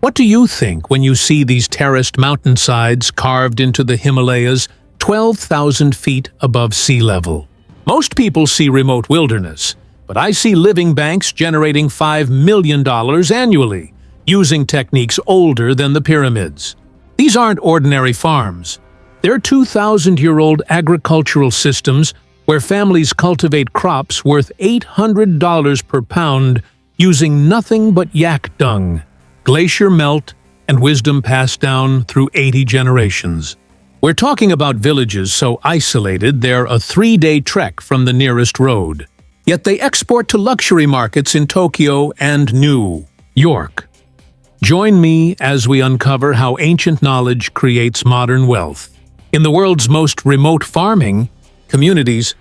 What do you think when you see these terraced mountainsides carved into the Himalayas 12,000 feet above sea level? Most people see remote wilderness, but I see living banks generating $5 million annually, using techniques older than the pyramids. These aren't ordinary farms. They're 2,000-year-old agricultural systems where families cultivate crops worth $800 per pound using nothing but yak dung, glacier melt, and wisdom passed down through 80 generations. We're talking about villages so isolated they're a 3-day trek from the nearest road. Yet they export to luxury markets in Tokyo and New York. Join me as we uncover how ancient knowledge creates modern wealth. In the world's most remote farming communities,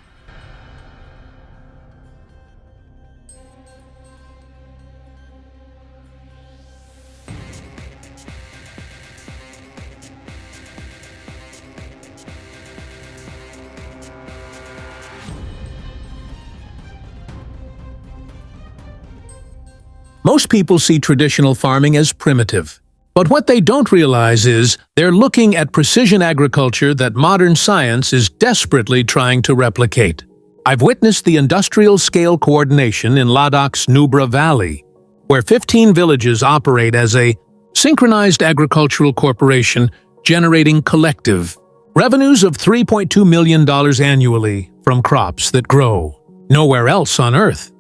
most people see traditional farming as primitive. But what they don't realize is they're looking at precision agriculture that modern science is desperately trying to replicate. I've witnessed the industrial-scale coordination in Ladak's Nubra Valley, where 15 villages operate as a synchronized agricultural corporation generating collective revenues of $3.2 million annually from crops that grow nowhere else on Earth.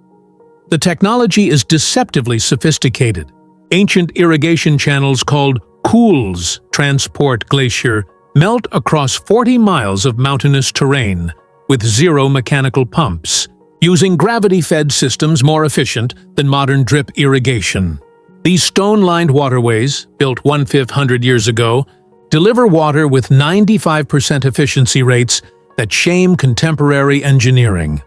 The technology is deceptively sophisticated. Ancient irrigation channels called coules transport glacier melt across 40 miles of mountainous terrain with zero mechanical pumps, using gravity-fed systems more efficient than modern drip irrigation. These stone-lined waterways, built 1,500 years ago, deliver water with 95% efficiency rates that shame contemporary engineering.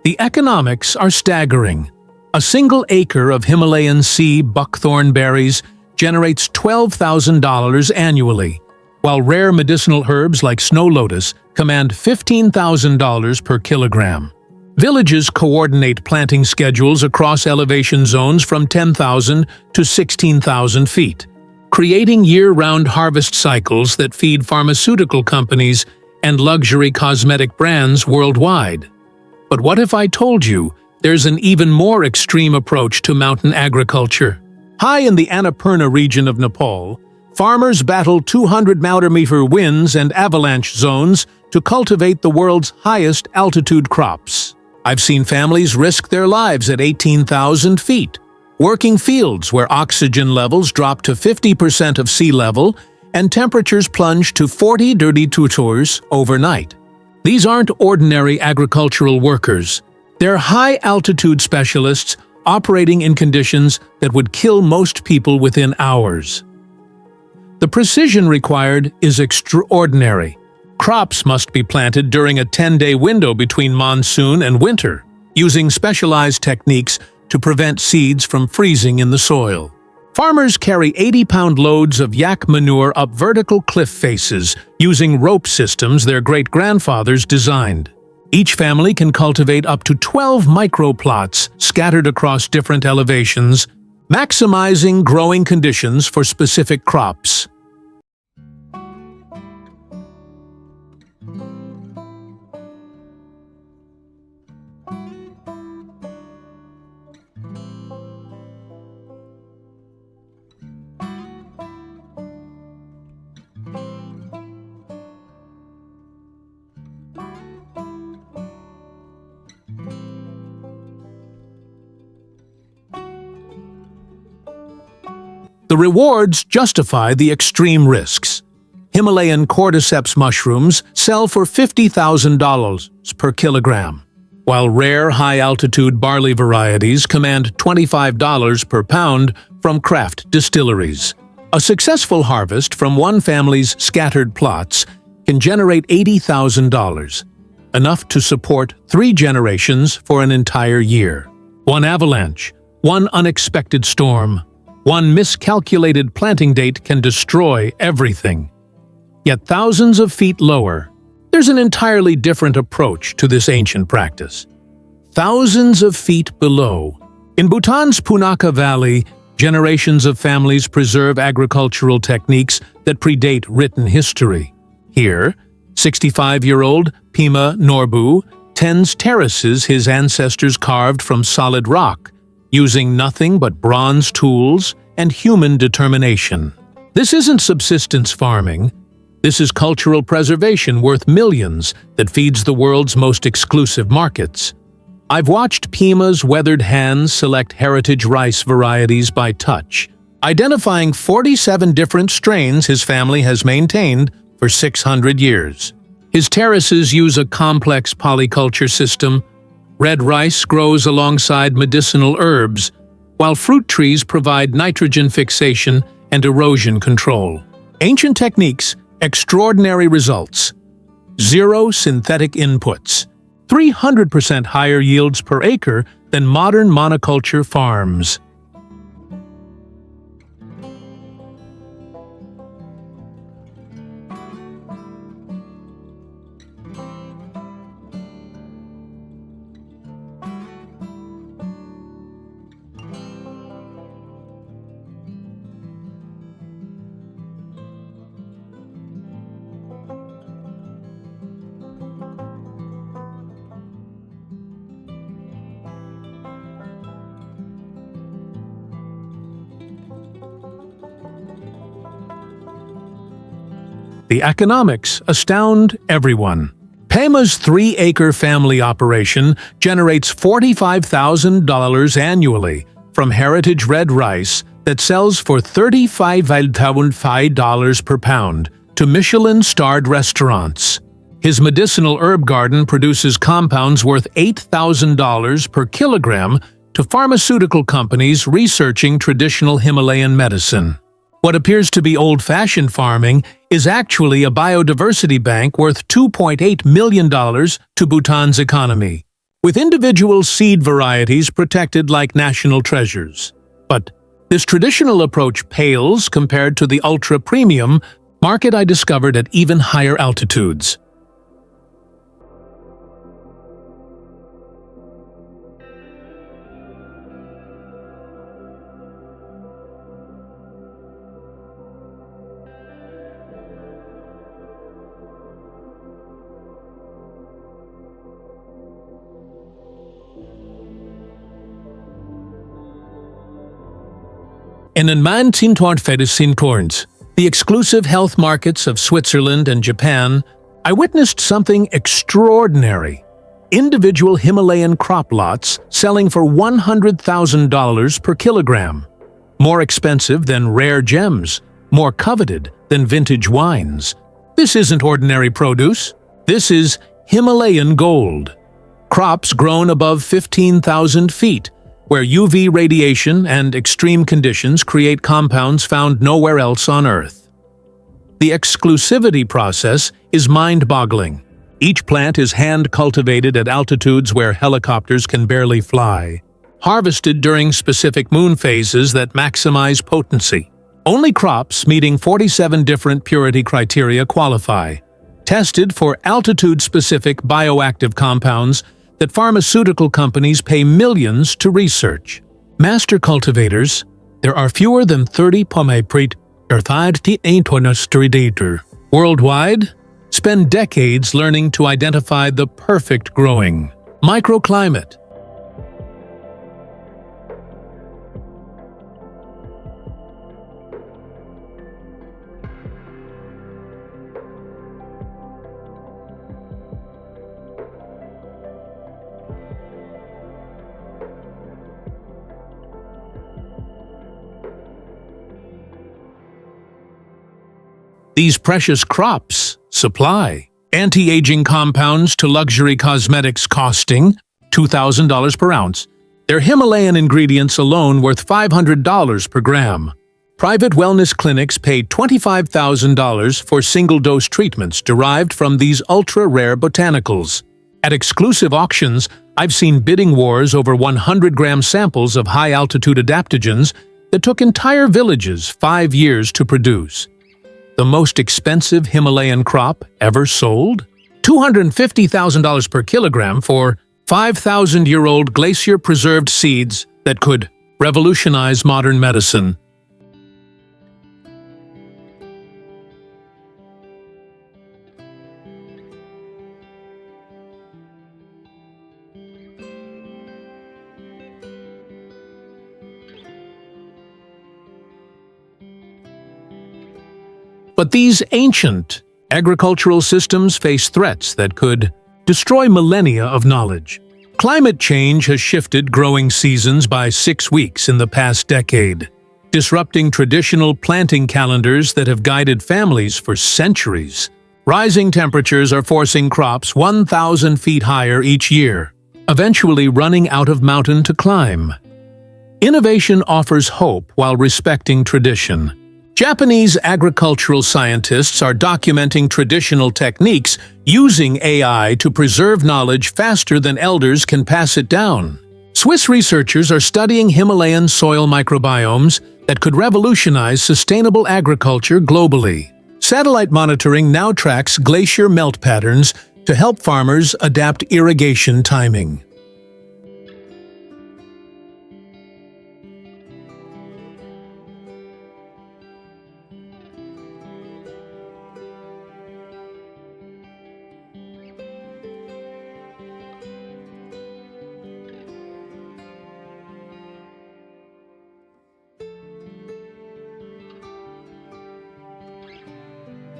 The economics are staggering. A single acre of Himalayan sea buckthorn berries generates $12,000 annually, while rare medicinal herbs like snow lotus command $15,000 per kilogram. Villages coordinate planting schedules across elevation zones from 10,000 to 16,000 feet, creating year-round harvest cycles that feed pharmaceutical companies and luxury cosmetic brands worldwide. But what if I told you there's an even more extreme approach to mountain agriculture? High in the Annapurna region of Nepal, farmers battle 200-meter winds and avalanche zones to cultivate the world's highest altitude crops. I've seen families risk their lives at 18,000 feet, working fields where oxygen levels drop to 50% of sea level and temperatures plunge to 40 dirty tutors overnight. These aren't ordinary agricultural workers. They're high-altitude specialists operating in conditions that would kill most people within hours. The precision required is extraordinary. Crops must be planted during a 10-day window between monsoon and winter, using specialized techniques to prevent seeds from freezing in the soil. Farmers carry 80-pound loads of yak manure up vertical cliff faces using rope systems their great-grandfathers designed. Each family can cultivate up to 12 microplots scattered across different elevations, maximizing growing conditions for specific crops. The rewards justify the extreme risks. Himalayan cordyceps mushrooms sell for $50,000 per kilogram, while rare high-altitude barley varieties command $25 per pound from craft distilleries. A successful harvest from one family's scattered plots can generate $80,000, enough to support 3 generations for an entire year. One avalanche, one unexpected storm, one miscalculated planting date can destroy everything. Yet thousands of feet lower, there's an entirely different approach to this ancient practice. Thousands of feet below, in Bhutan's Punakha Valley, generations of families preserve agricultural techniques that predate written history. Here, 65-year-old Pema Norbu tends terraces his ancestors carved from solid rock, using nothing but bronze tools and human determination. This isn't subsistence farming. This is cultural preservation worth millions that feeds the world's most exclusive markets. I've watched Pema's weathered hands select heritage rice varieties by touch, identifying 47 different strains his family has maintained for 600 years. His terraces use a complex polyculture system. Red rice grows alongside medicinal herbs, while fruit trees provide nitrogen fixation and erosion control. Ancient techniques, extraordinary results. 0 synthetic inputs. 300% higher yields per acre than modern monoculture farms. The economics astound everyone. Pema's 3-acre family operation generates $45,000 annually from heritage red rice that sells for $35,005 per pound to Michelin-starred restaurants. His medicinal herb garden produces compounds worth $8,000 per kilogram to pharmaceutical companies researching traditional Himalayan medicine. What appears to be old-fashioned farming is actually a biodiversity bank worth $2.8 million to Bhutan's economy, with individual seed varieties protected like national treasures. But this traditional approach pales compared to the ultra-premium market I discovered at even higher altitudes. In 1924, the exclusive health markets of Switzerland and Japan, I witnessed something extraordinary. Individual Himalayan crop lots selling for $100,000 per kilogram. More expensive than rare gems, more coveted than vintage wines. This isn't ordinary produce. This is Himalayan gold. Crops grown above 15,000 feet, where UV radiation and extreme conditions create compounds found nowhere else on Earth. The exclusivity process is mind-boggling. Each plant is hand-cultivated at altitudes where helicopters can barely fly, harvested during specific moon phases that maximize potency. Only crops meeting 47 different purity criteria qualify, tested for altitude-specific bioactive compounds that pharmaceutical companies pay millions to research. Master cultivators, there are fewer than 30 pomeprit worldwide, spend decades learning to identify the perfect growing microclimate. These precious crops supply anti-aging compounds to luxury cosmetics costing $2,000 per ounce. Their Himalayan ingredients alone worth $500 per gram. Private wellness clinics pay $25,000 for single-dose treatments derived from these ultra-rare botanicals. At exclusive auctions, I've seen bidding wars over 100-gram samples of high-altitude adaptogens that took entire villages 5 years to produce. The most expensive Himalayan crop ever sold? $250,000 per kilogram for 5,000-year-old glacier-preserved seeds that could revolutionize modern medicine. But these ancient agricultural systems face threats that could destroy millennia of knowledge. Climate change has shifted growing seasons by 6 weeks in the past decade, disrupting traditional planting calendars that have guided families for centuries. Rising temperatures are forcing crops 1,000 feet higher each year, eventually running out of mountain to climb. Innovation offers hope while respecting tradition. Japanese agricultural scientists are documenting traditional techniques using AI to preserve knowledge faster than elders can pass it down. Swiss researchers are studying Himalayan soil microbiomes that could revolutionize sustainable agriculture globally. Satellite monitoring now tracks glacier melt patterns to help farmers adapt irrigation timing.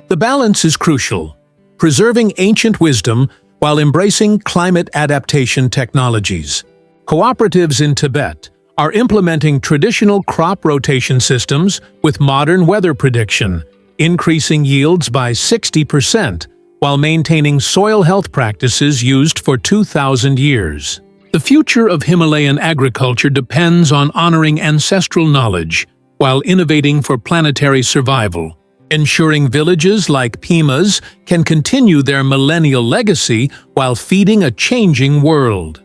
The balance is crucial, preserving ancient wisdom while embracing climate adaptation technologies. Cooperatives in Tibet are implementing traditional crop rotation systems with modern weather prediction, increasing yields by 60% while maintaining soil health practices used for 2,000 years. The future of Himalayan agriculture depends on honoring ancestral knowledge while innovating for planetary survival, ensuring villages like Pima's can continue their millennial legacy while feeding a changing world.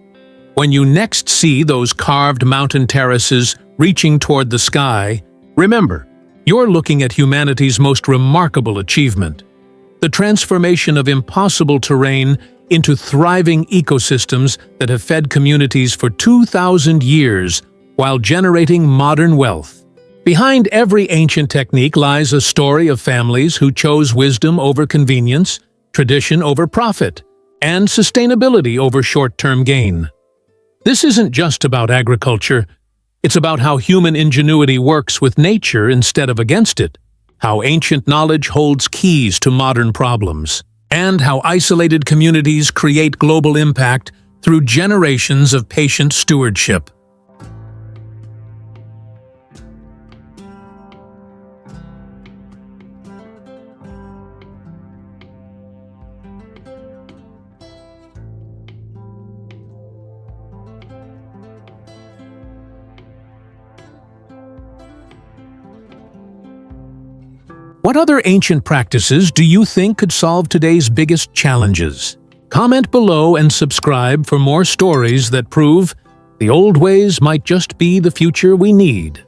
When you next see those carved mountain terraces reaching toward the sky, remember, you're looking at humanity's most remarkable achievement: the transformation of impossible terrain into thriving ecosystems that have fed communities for 2,000 years while generating modern wealth. Behind every ancient technique lies a story of families who chose wisdom over convenience, tradition over profit, and sustainability over short-term gain. This isn't just about agriculture. It's about how human ingenuity works with nature instead of against it, how ancient knowledge holds keys to modern problems, and how isolated communities create global impact through generations of patient stewardship. What other ancient practices do you think could solve today's biggest challenges? Comment below and subscribe for more stories that prove the old ways might just be the future we need.